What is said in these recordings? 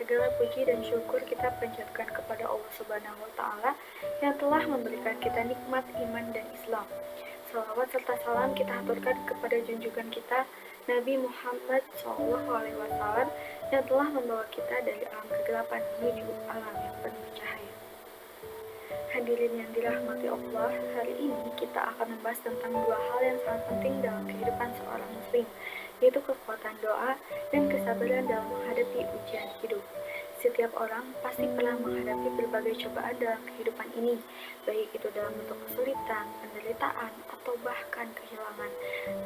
Segala puji dan syukur kita panjatkan kepada Allah Subhanahu wa Ta'ala yang telah memberikan kita nikmat iman dan Islam. Salawat serta salam kita haturkan kepada junjungan kita Nabi Muhammad SAW yang telah membawa kita dari alam kegelapan menuju alam yang penuh cahaya. Hadirin yang dirahmati Allah, hari ini kita akan membahas tentang dua hal yang sangat penting dalam kehidupan seorang muslim, yaitu kekuatan doa dan kesabaran dalam menghadapi ujian hidup. Setiap orang pasti pernah menghadapi berbagai cobaan dalam kehidupan ini, baik itu dalam bentuk kesulitan, penderitaan, atau bahkan kehilangan.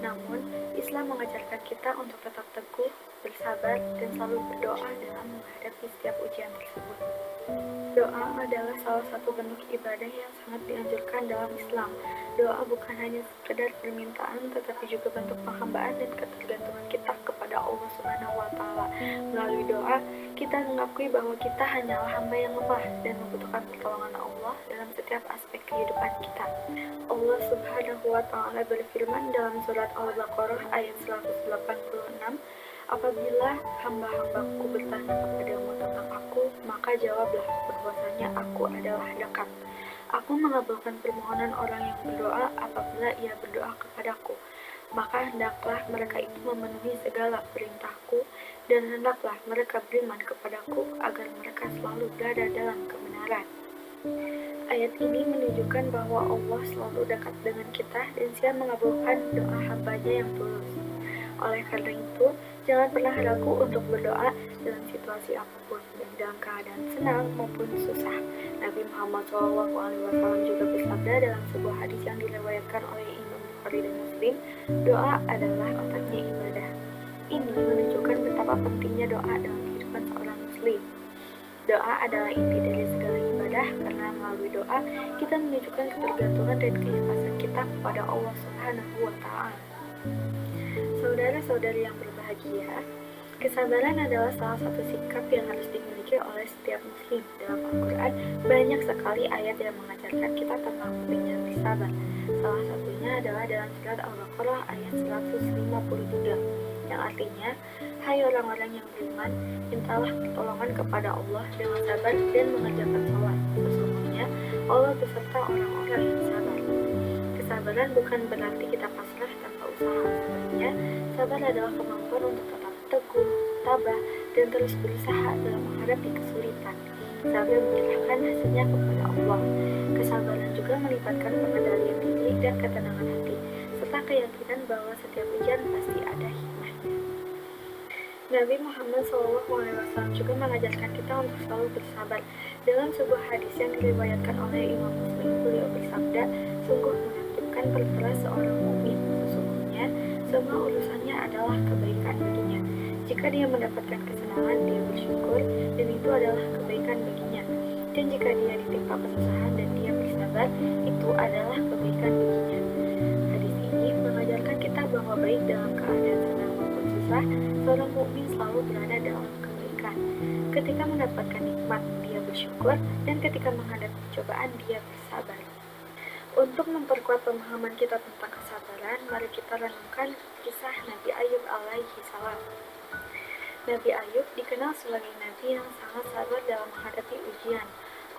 Namun, Islam mengajarkan kita untuk tetap teguh, bersabar, dan selalu berdoa dalam menghadapi setiap ujian tersebut. Doa adalah salah satu bentuk ibadah yang sangat dianjurkan dalam Islam. Doa bukan hanya sekedar permintaan, tetapi juga bentuk penghambaan dan ketergantungan kita kepada Allah Subhanahu wa Ta'ala. Melalui doa, kita mengakui bahwa kita hanyalah hamba yang lemah dan membutuhkan pertolongan Allah dalam setiap aspek kehidupan kita. Allah Subhanahu wa Ta'ala berfirman dalam surat Al-Baqarah ayat 186, "Apabila hamba-hambaku bertanya kepadamu tentang aku, maka jawablah bahwasanya aku adalah dekat. Aku mengabulkan permohonan orang yang berdoa apabila ia berdoa kepadaku. Maka hendaklah mereka itu memenuhi segala perintahku, dan hendaklah mereka beriman kepadaku agar mereka selalu berada dalam kebenaran." Ayat ini menunjukkan bahwa Allah selalu dekat dengan kita dan Siap mengabulkan doa hambanya yang tulus. Oleh karena itu, jangan pernah ragu untuk berdoa dalam situasi apapun, baik dalam keadaan senang maupun susah. Nabi Muhammad SAW juga bersabda dalam sebuah hadis yang diriwayatkan oleh Imam Bukhari dan Muslim, "Doa adalah otaknya ibadah." Ini menunjukkan betapa pentingnya doa dalam kehidupan seorang muslim. Doa adalah inti dari segala ibadah, karena melalui doa kita menunjukkan ketergantungan dan keikhlasan kita kepada Allah Subhanahu wa Ta'ala. Saudara-saudari yang berbahagia, kesabaran adalah salah satu sikap yang harus dimiliki oleh setiap muslim. Dalam Al-Quran, banyak sekali ayat yang mengajarkan kita tentang pentingnya bersabar. Salah satunya adalah dalam surat Al-Baqarah ayat 153, yang artinya, "Hai orang-orang yang beriman, mintalah pertolongan kepada Allah dengan sabar dan mengerjakan sholat. Sesungguhnya Allah beserta orang-orang yang sabar." Kesabaran bukan berarti kita pasrah tanpa usaha. Sebenarnya, sabar adalah kemampuan untuk tetap teguh, tabah, dan terus berusaha dalam menghadapi kesulitan, sambil menyerahkan hasilnya kepada Allah. Kesabaran juga melibatkan pengendalian diri dan ketenangan hati, serta keyakinan bahwa setiap ujian pasti ada hikmahnya. Nabi Muhammad SAW juga mengajarkan kita untuk selalu bersabar. Dalam sebuah hadis yang diriwayatkan oleh Imam Muslim, beliau bersabda, "Sungguh menakjubkan perkara seorang mukmin. Sesungguhnya semua urusannya adalah kebaikan baginya. Jika dia mendapatkan kesenangan, dia bersyukur, dan itu adalah kebaikan baginya. Dan jika dia ditimpa kesusahan dan dia bersabar, itu adalah kebaikan baginya." Hadis ini mengajarkan kita bahwa baik dalam keadaan senang maupun susah, seorang mukmin selalu berada dalam kebaikan. Ketika mendapatkan nikmat, dia bersyukur, dan ketika menghadapi cobaan, dia bersabar. Untuk memperkuat pemahaman kita tentang kesabaran, mari kita renungkan kisah Nabi Ayub alaihi salam. Nabi Ayub dikenal sebagai nabi yang sangat sabar dalam menghadapi ujian.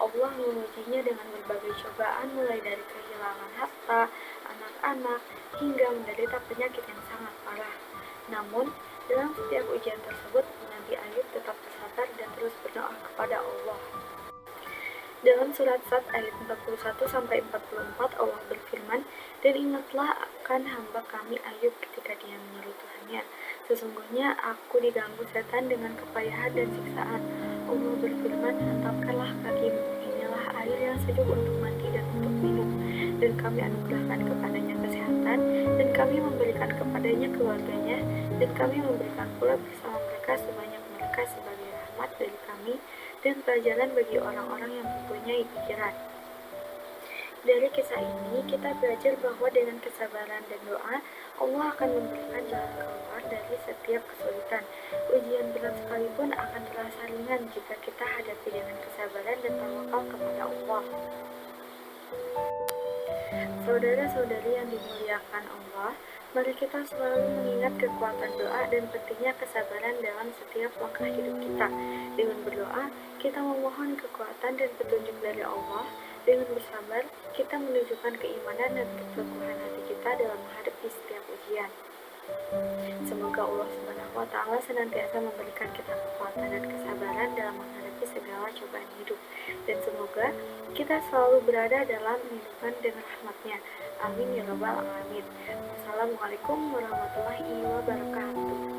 Allah mengujinya dengan berbagai cobaan, mulai dari kehilangan harta, anak-anak, hingga menderita penyakit yang sangat parah. Namun, dalam setiap ujian tersebut, Nabi Ayub tetap bersabar dan terus berdoa kepada Allah. Dalam surat Sad ayat 41-44 Allah berfirman, "Dan ingatlah akan hamba kami Ayub ketika dia menyeru Tuhannya. Sesungguhnya aku diganggu setan dengan kepayahan dan siksaan. Allah berfirman, hentamkanlah kakimu, inilah air yang sejuk untuk mandi dan untuk minum. Dan kami anugerahkan kepadanya kesehatan, dan kami memberikan kepadanya keluarganya, dan kami memberikan pula bersama mereka sebanyak mereka sebagai rahmat dari kami, dan pelajaran bagi orang-orang yang mempunyai pikiran." Dari kisah ini, kita belajar bahwa dengan kesabaran dan doa, Allah akan memberikan jalan keluar dari setiap kesulitan. Ujian berat sekalipun akan terasa ringan jika kita hadapi dengan kesabaran dan tawakal kepada Allah. Saudara-saudari yang dimuliakan Allah, Mari kita selalu mengingat kekuatan doa dan pentingnya kesabaran dalam setiap langkah hidup kita. Dengan berdoa, kita memohon kekuatan dan petunjuk dari Allah. Dengan bersabar, kita menunjukkan keimanan dan keteguhan hati kita dalam menghadapi setiap ujian. Semoga Allah Subhanahu wa Ta'ala senantiasa memberikan kita kekuatan dan kesabaran dalam menghadapi segala cobaan hidup, dan semoga kita selalu berada dalam lindungan dan rahmat-Nya. Amin ya rabbal alamin. Wassalamualaikum warahmatullahi wabarakatuh.